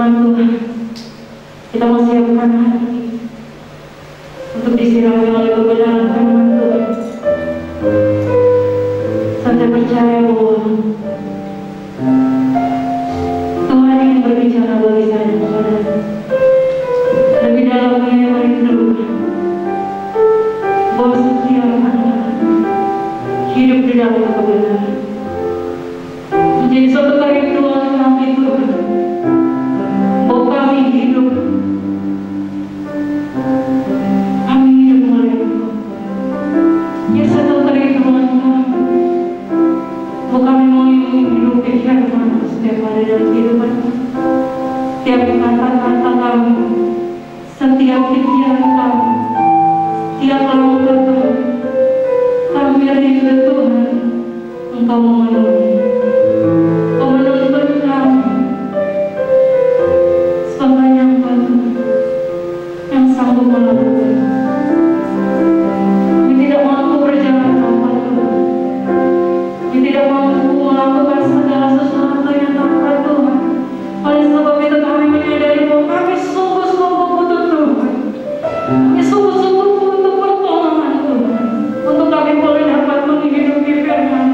firman Tuhan, kita mau siapkan hati untuk disirami oleh kebenaran firman Tuhan. Saya percaya bahwa Tuhan ingin berbicara bagi saya dan saudara. Lebih dalamnya yang merindu bahwa setiap anak hidup di dalam kebenaran menjadi suatu kerinduan kami Tuhan, bahwa kami hidup oleh Engkau. Ya, satu kerinduan kami bahwa kami mau menghidupi firman setiap hari dalam kehidupan kami. Setiap kata-kata kami, setiap pikiran kami, setiap langkah kami rindu Tuhan, Engkau memenuhi. Engkau menuntun kami sebagai yang sanggup melakukan. Kami tidak mampu berjalan tanpa Tuhan. Kami tidak mampu melakukan segala sesuatu yang tanpa Tuhan. Oleh sebab itu kami menyadari bahwa kami sungguh-sungguh butuh Tuhan. Kami sungguh-sungguh butuh pertolongan Tuhan untuk kami boleh dapat menghidupi firman.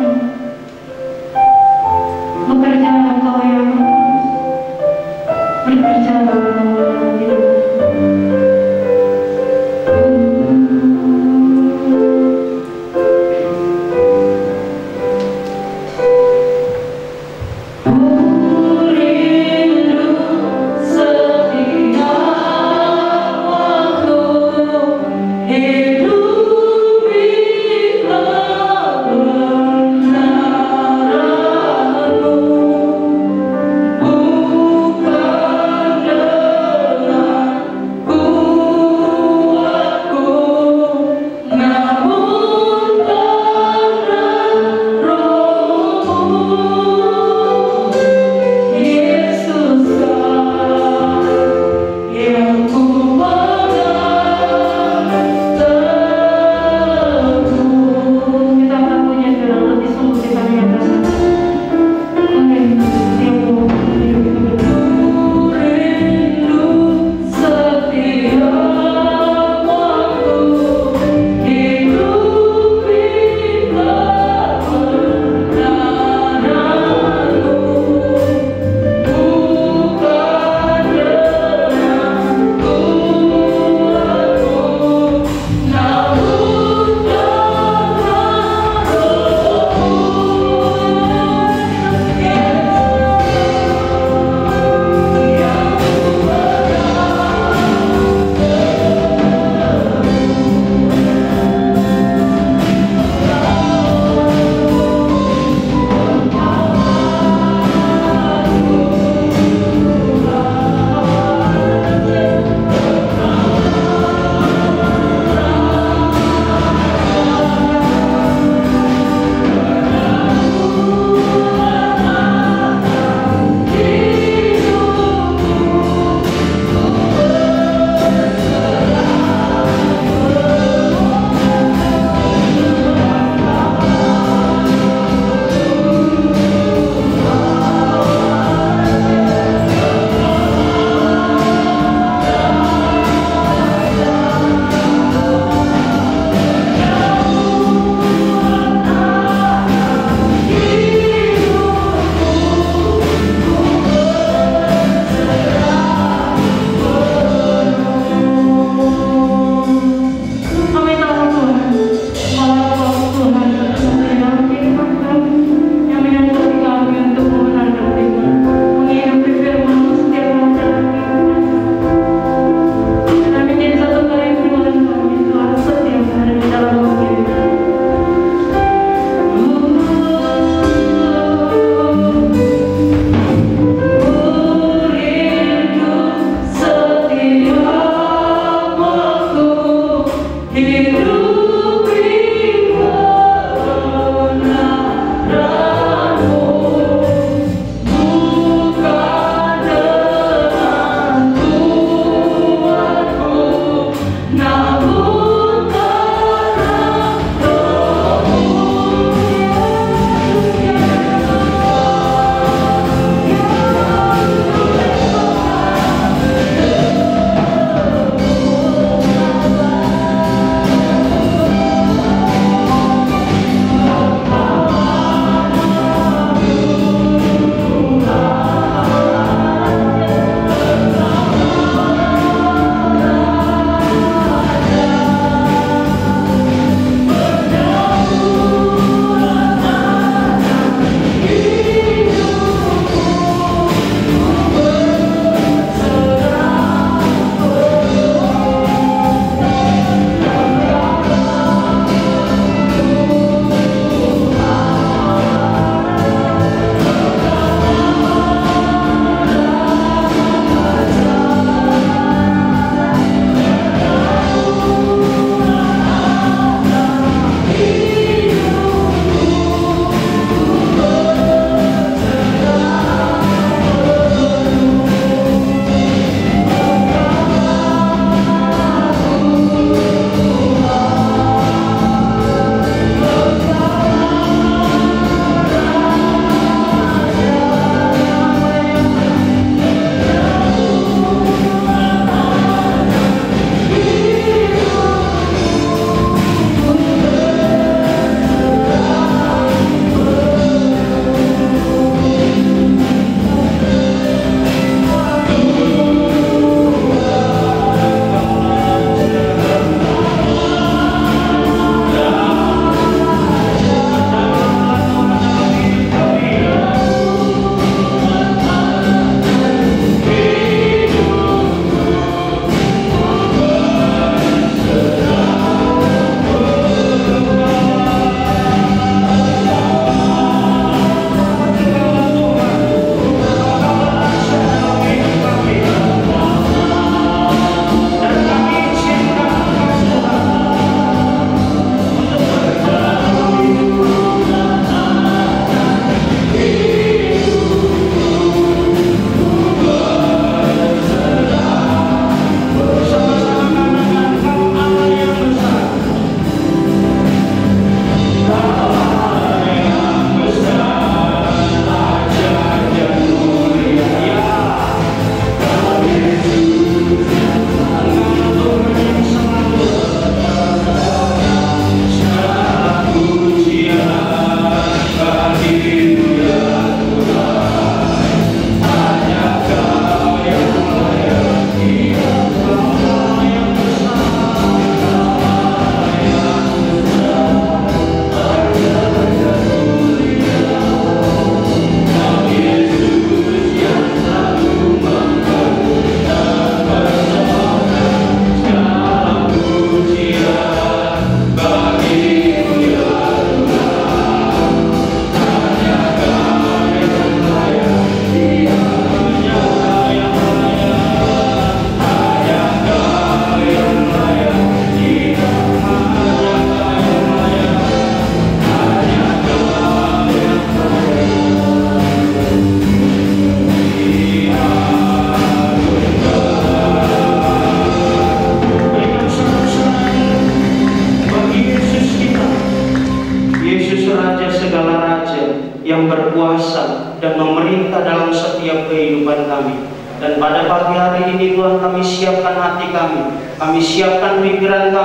setiap kehidupan kami. Dan pada pagi hari ini Tuhan, kami siapkan hati kami siapkan pikiran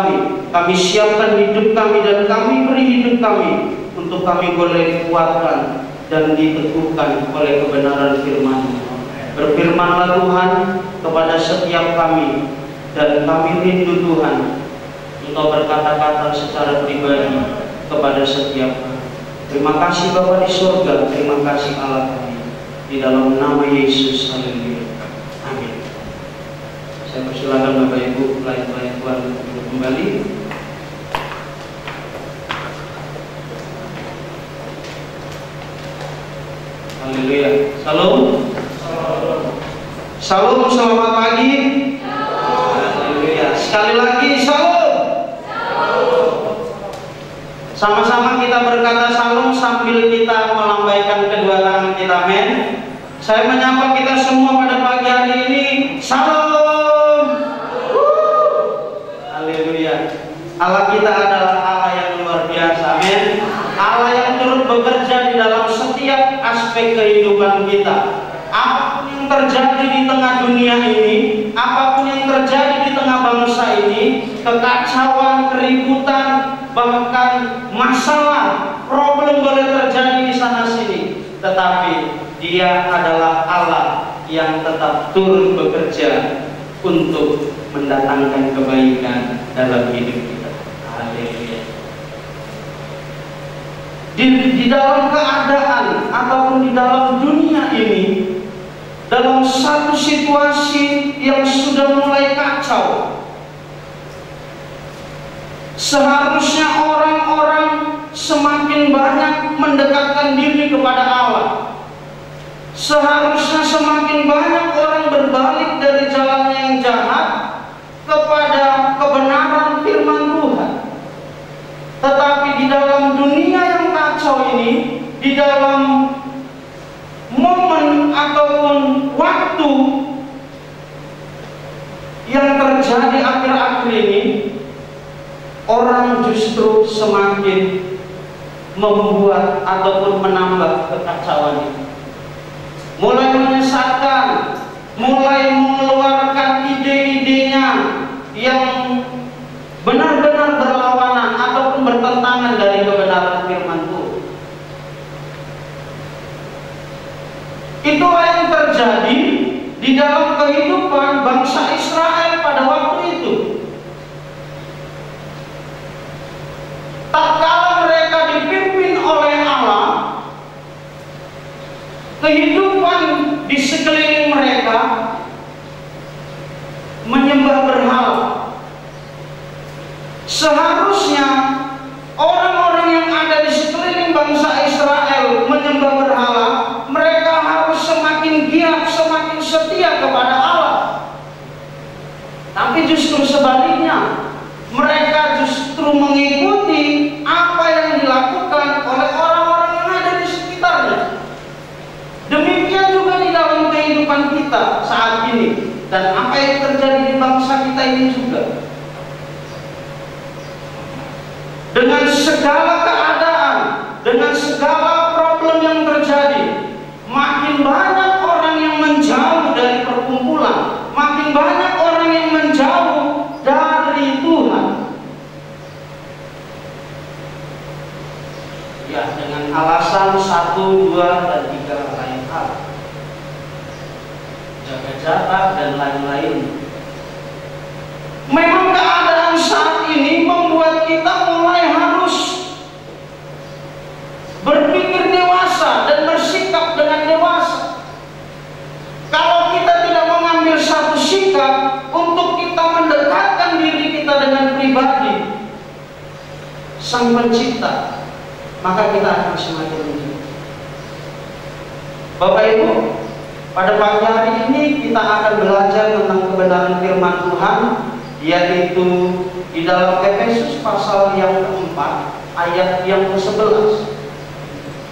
kami siapkan hidup kami, dan kami beri hidup kami untuk kami boleh dikuatkan dan diteguhkan oleh kebenaran firman-Mu. Berfirmanlah Tuhan kepada setiap kami, dan kami rindu Tuhan Engkau berkata-kata secara pribadi kepada setiap kami. Terima kasih Bapa di surga, terima kasih Allah kami, di dalam nama Yesus, haleluya, amin. Saya persilakan Bapak Ibu pelayan-pelayan Tuhan untuk kembali. Haleluya. Salam. Salam, selamat pagi. Haleluya. Sekali lagi salam. Sama-sama kita berkata salam sambil kita melambaikan kedua tangan kita, amin. Saya menyapa kita semua pada pagi hari ini. Salam. Haleluya. Allah kita adalah Allah yang luar biasa, amin. Allah yang turut bekerja di dalam setiap aspek kehidupan kita. Apapun yang terjadi di tengah dunia ini, apapun yang terjadi di tengah bangsa ini, kekacauan, keributan, bahkan masalah, problem boleh terjadi di sana sini, tetapi Dia adalah Allah yang tetap turut bekerja untuk mendatangkan kebaikan dalam hidup kita. Haleluya. Di dalam keadaan ataupun di dalam dunia ini, dalam satu situasi yang sudah mulai kacau, seharusnya orang-orang semakin banyak mendekatkan diri kepada Allah. Seharusnya semakin banyak orang berbalik dari jalannya yang jahat kepada kebenaran firman Tuhan. Tetapi di dalam dunia yang kacau ini, di dalam momen ataupun waktu yang terjadi akhir-akhir ini, orang justru semakin membuat ataupun menambah kekacauan itu. Mulai menyesatkan, mulai mengeluarkan ide-idenya yang benar-benar berlawanan ataupun bertentangan dari kebenaran firman Tuhan. Itulah yang terjadi di dalam kehidupan bangsa Israel pada waktu itu. Tatkala mereka dipimpin oleh Allah, kehidupan di sekeliling mereka menyembah berhala. Seharusnya orang-orang yang ada di sekeliling bangsa Israel menyembah berhala, mereka harus semakin giat, semakin setia kepada Allah. Tapi justru sebaliknya, mereka justru mengikuti apa yang dilakukan oleh orang-orang yang ada di sekitarnya. Demikian juga di dalam kehidupan kita saat ini, dan apa yang terjadi di bangsa kita ini juga. Dengan segala keadaan, dengan segala problem yang terjadi, makin banyak orang yang menjauh dari perkumpulan, makin banyak orang yang menjauh dari Tuhan. Ya, dengan alasan 1, 2, dan 3 lain hal, jaga jarak dan lain-lain. Memang keadaan saat ini membuat kita mulai harus berpikir dewasa dan bersikap dengan dewasa. Kalau kita tidak mengambil satu sikap untuk kita mendekatkan diri kita dengan pribadi Sang Pencipta, maka kita akan semakin menjauh. Bapak Ibu, pada pagi hari ini kita akan belajar tentang kebenaran firman Tuhan, yaitu di dalam Efesus pasal yang keempat, ayat yang ke-11.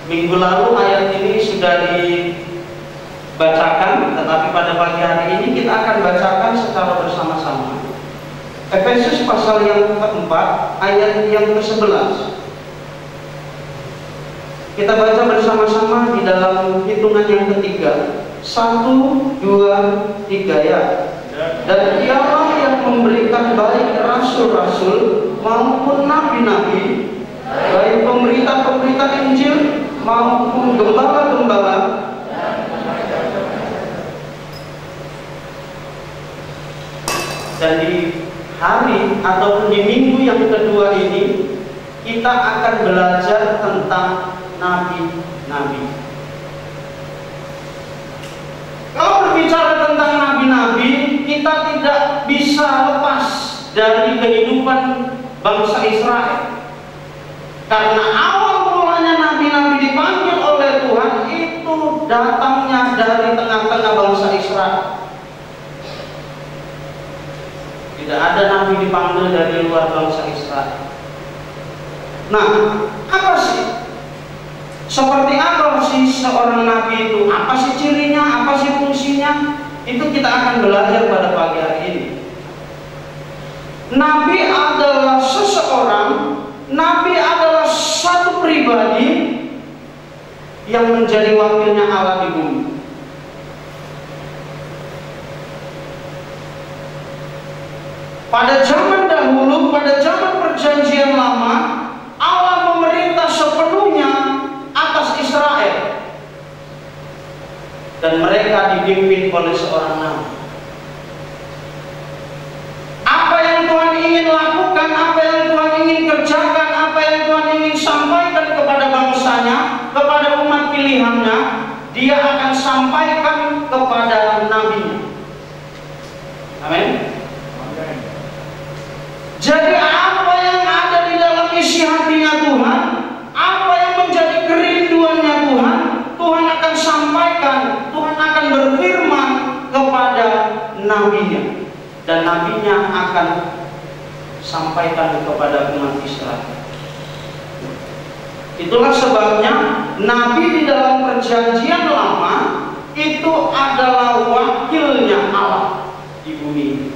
Minggu lalu ayat ini sudah dibacakan, tetapi pada pagi hari ini kita akan bacakan secara bersama-sama. Efesus pasal yang keempat, ayat yang ke-11. Kita baca bersama-sama di dalam hitungan yang ketiga. 1, 2, 3 ya. Dan dialah yang memberikan baik rasul-rasul maupun nabi-nabi, baik pemberita-pemberita Injil maupun gembala-gembala. Dan di hari ataupun di minggu yang kedua ini kita akan belajar tentang nabi-nabi. Kalau berbicara tentang nabi-nabi, kita tidak bisa lepas dari kehidupan bangsa Israel. Karena awal mulanya nabi-nabi dipanggil oleh Tuhan itu datangnya dari tengah-tengah bangsa Israel. Tidak ada nabi dipanggil dari luar bangsa Israel. Nah, apa sih? Seperti apa sih seorang nabi itu? Apa sih cirinya? Apa sih fungsinya? Itu kita akan belajar pada pagi hari ini. Nabi adalah seseorang, nabi adalah satu pribadi yang menjadi wakilnya Allah di bumi. Pada zaman dahulu, pada zaman perjanjian lama, Allah memerintah sepenuhnya atas Israel, dan mereka dipimpin oleh seorang nabi. Apa yang Tuhan ingin lakukan, apa yang Tuhan ingin kerjakan, apa yang Tuhan ingin sampaikan kepada bangsanya, kepada umat pilihannya, Dia akan sampaikan kepada nabinya. Amin. Jadi apa yang ada di dalam isi hatinya Tuhan, apa yang menjadi kerinduannya Tuhan, Tuhan akan sampaikan, Tuhan akan berfirman kepada nabinya, dan nabinya akan sampaikan kepada umat Israel. Itulah sebabnya nabi di dalam perjanjian lama itu adalah wakilnya Allah di bumi,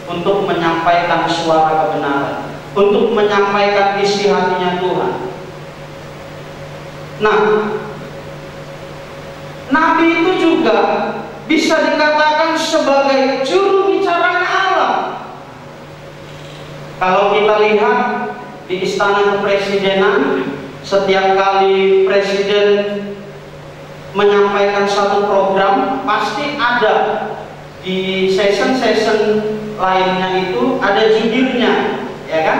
untuk menyampaikan suara kebenaran, untuk menyampaikan isi hatinya Tuhan. Nah, nabi itu juga bisa dikatakan sebagai juru bicaranya Allah. Kalau kita lihat di istana kepresidenan, setiap kali presiden menyampaikan satu program, pasti ada di session-session lainnya itu ada jubirnya, ya kan?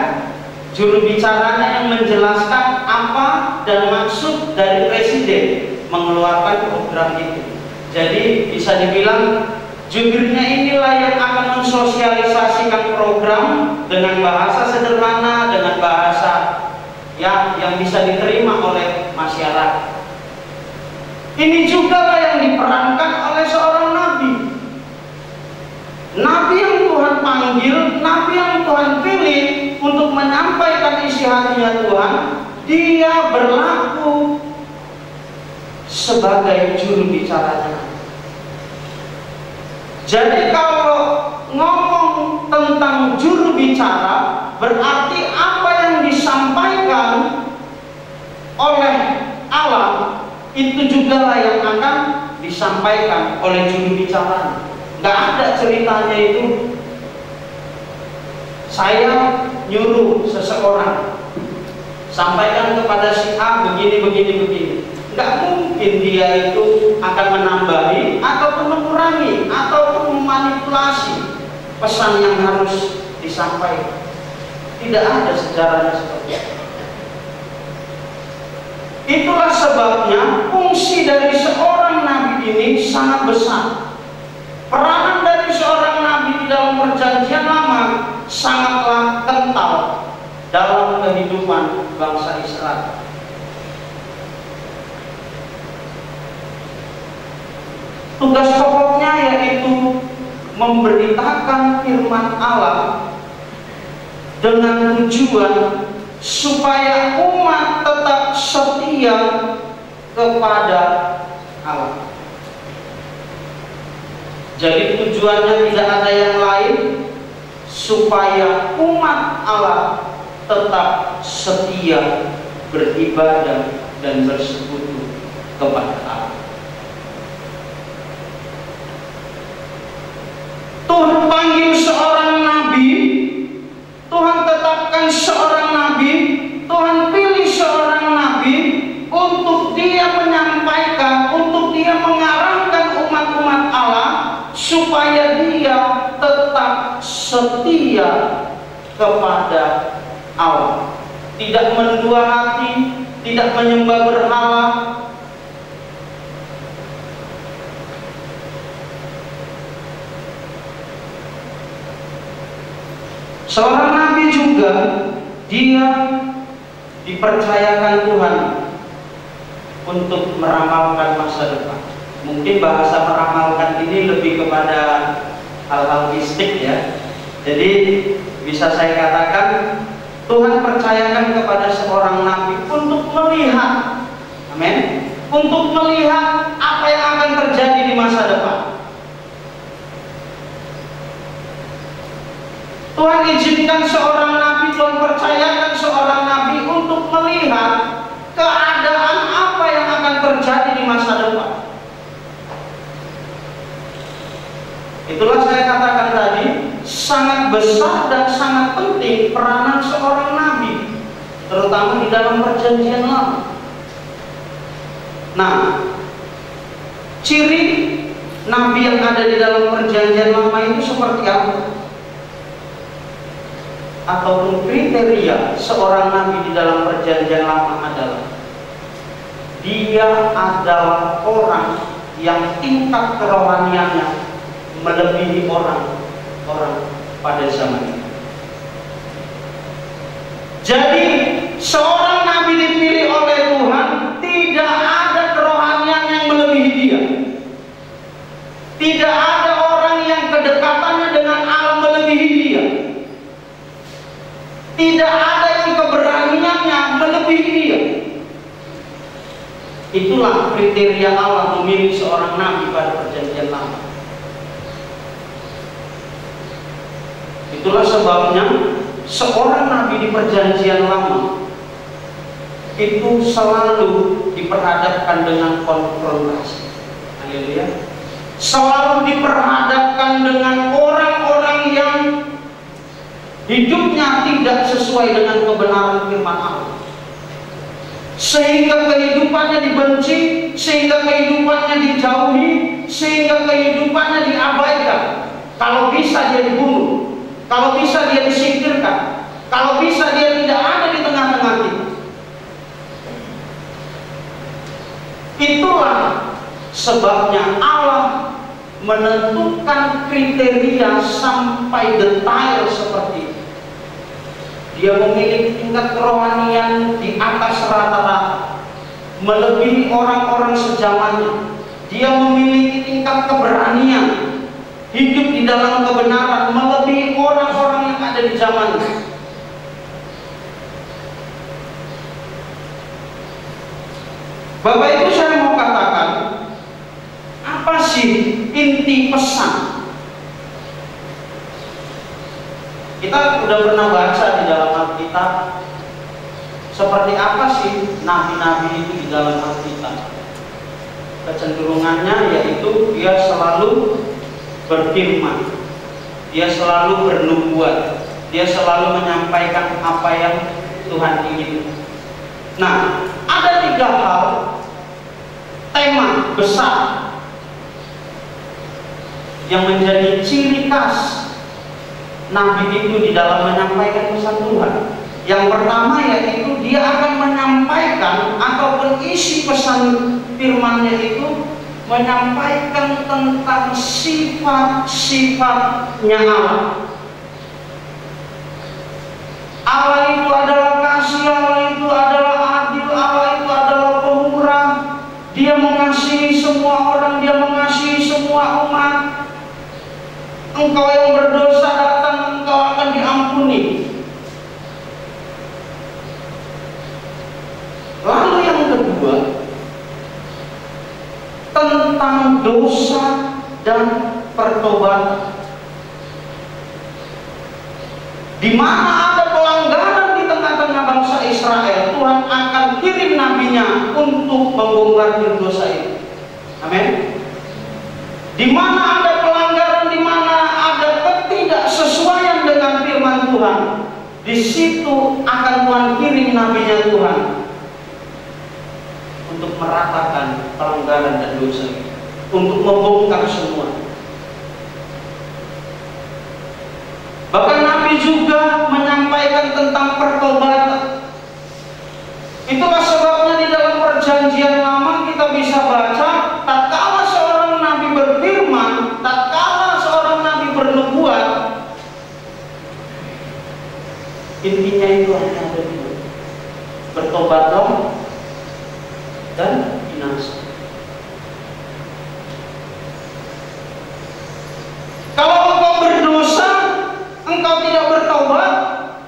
Juru bicaranya yang menjelaskan apa dan maksud dari presiden mengeluarkan program itu. Jadi bisa dibilang jubirnya inilah yang akan mensosialisasikan program dengan bahasa sederhana, dengan bahasa yang bisa diterima oleh masyarakat. Ini juga lah yang diperankan oleh seorang nabi. Nabi yang Tuhan panggil, nabi yang Tuhan pilih untuk menyampaikan isi hatinya Tuhan, dia berlaku sebagai juru bicaranya. Jadi kalau ngomong tentang juru bicara, berarti apa yang disampaikan oleh Allah itu juga lah yang akan disampaikan oleh juru bicara. Nggak ada ceritanya itu saya nyuruh seseorang sampaikan kepada si A begini. Nggak mungkin dia itu akan menambahi ataupun mengurangi ataupun memanipulasi pesan yang harus disampaikan. Tidak ada sejarahnya seperti itu. Itulah sebabnya fungsi dari seorang nabi ini sangat besar. Peranan dari seorang nabi di dalam perjanjian lama sangatlah kental dalam kehidupan bangsa Israel. Tugas pokoknya yaitu memberitakan firman Allah dengan tujuan supaya umat tetap setia kepada Allah. Jadi tujuannya tidak ada yang lain, supaya umat Allah tetap setia beribadah dan bersekutu kepada Allah. Tuhan panggil seorang nabi, Tuhan tetapkan seorang nabi, Tuhan pilih seorang nabi untuk dia menyampaikan, untuk dia mengarahkan umat-umat Allah supaya dia tetap setia kepada Allah, tidak mendua hati, tidak menyembah berhala. Seorang nabi juga dia dipercayakan Tuhan untuk meramalkan masa depan. Mungkin bahasa meramalkan ini lebih kepada hal-hal mistik ya. Jadi bisa saya katakan Tuhan percayakan kepada seorang nabi untuk melihat, amin, untuk melihat apa yang akan terjadi di masa depan. Tuhan izinkan seorang nabi, Tuhan percayakan seorang nabi untuk melihat keadaan apa yang akan terjadi di masa depan. Itulah saya katakan tadi, sangat besar dan sangat penting peranan seorang nabi, terutama di dalam perjanjian lama. Nah, ciri nabi yang ada di dalam perjanjian lama itu seperti apa? Ataupun kriteria seorang nabi di dalam perjanjian lama adalah dia adalah orang yang tingkat kerohaniannya melebihi orang pada zaman itu. Jadi seorang nabi dipilih oleh Tuhan, tidak ada kerohanian yang melebihi dia. Tidak ada orang yang kedekatannya dengan Allah melebihi dia. Tidak ada yang keberaniannya melebihi dia. Itulah kriteria Allah memilih seorang nabi pada perjanjian lama. Itulah sebabnya seorang nabi di perjanjian lama itu selalu diperhadapkan dengan konfrontasi. Haleluya. Selalu diperhadapkan dengan orang-orang yang hidupnya tidak sesuai dengan kebenaran firman Allah, sehingga kehidupannya dibenci, sehingga kehidupannya dijauhi, sehingga kehidupannya diabaikan. Kalau bisa dia dibunuh, kalau bisa dia disingkirkan, kalau bisa dia tidak ada di tengah-tengah kita. Itulah sebabnya Allah menentukan kriteria sampai detail seperti itu. Dia memiliki tingkat kerohanian di atas rata-rata, melebihi orang-orang sejamannya. Dia memiliki tingkat keberanian, hidup di dalam kebenaran, melebihi orang-orang yang ada di zamannya. Bapak Ibu, saya mau katakan, apa sih inti pesan? Kita sudah pernah baca di dalam Alkitab seperti apa sih nabi-nabi itu di dalam Alkitab. Kecenderungannya yaitu dia selalu berfirman, dia selalu bernubuat, dia selalu menyampaikan apa yang Tuhan ingin. Nah, ada 3 hal tema besar yang menjadi ciri khas nabi itu di dalam menyampaikan pesan Tuhan. Yang pertama yaitu dia akan menyampaikan ataupun isi pesan firman-Nya itu menyampaikan tentang sifat-sifatnya Allah. Allah itu adalah kasih, Allah itu adalah adil, Allah itu adalah pemurah. Dia mengasihi semua orang, dia mengasihi semua umat. Engkau yang berdosa datang, engkau akan diampuni. Lalu yang kedua, tentang dosa dan pertobatan. Di mana ada pelanggaran di tengah-tengah bangsa Israel, Tuhan akan kirim nabinya untuk membongkar dosa itu. Amin. Di mana ada pelanggaran, di mana ada di situ akan Tuhan kirim nabinya Tuhan untuk meratakan pelanggaran dan dosa, untuk membongkar semua. Bahkan Nabi juga menyampaikan tentang pertobatan. Itulah sebabnya di dalam Perjanjian Lama kita bisa baca, tatkala seorang nabi berfirman, tatkala seorang nabi bernubuat, intinya itu hanya ada dua: bertobatlah dan binasa. Kalau engkau berdosa, engkau tidak bertobat,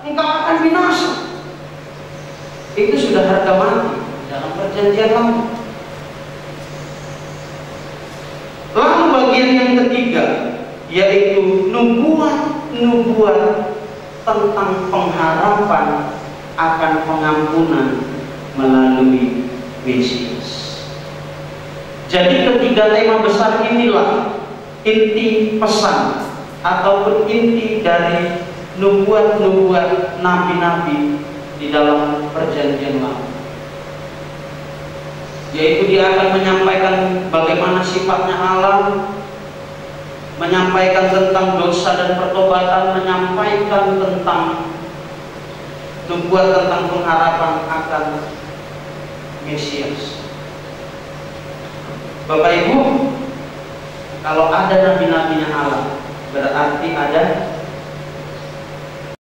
engkau akan binasa. Itu sudah harga mati dalam Perjanjian Lama. Lalu bagian yang ketiga, yaitu nubuat tentang pengharapan akan pengampunan melalui Mesias. Jadi ketiga tema besar inilah inti pesan ataupun inti dari nubuat-nubuat nabi-nabi di dalam Perjanjian Lama, yaitu dia akan menyampaikan bagaimana sifatnya Allah, menyampaikan tentang dosa dan pertobatan, menyampaikan tentang nubuat tentang pengharapan akan Mesias. Bapak Ibu, kalau ada nabi-nabinya Allah, berarti ada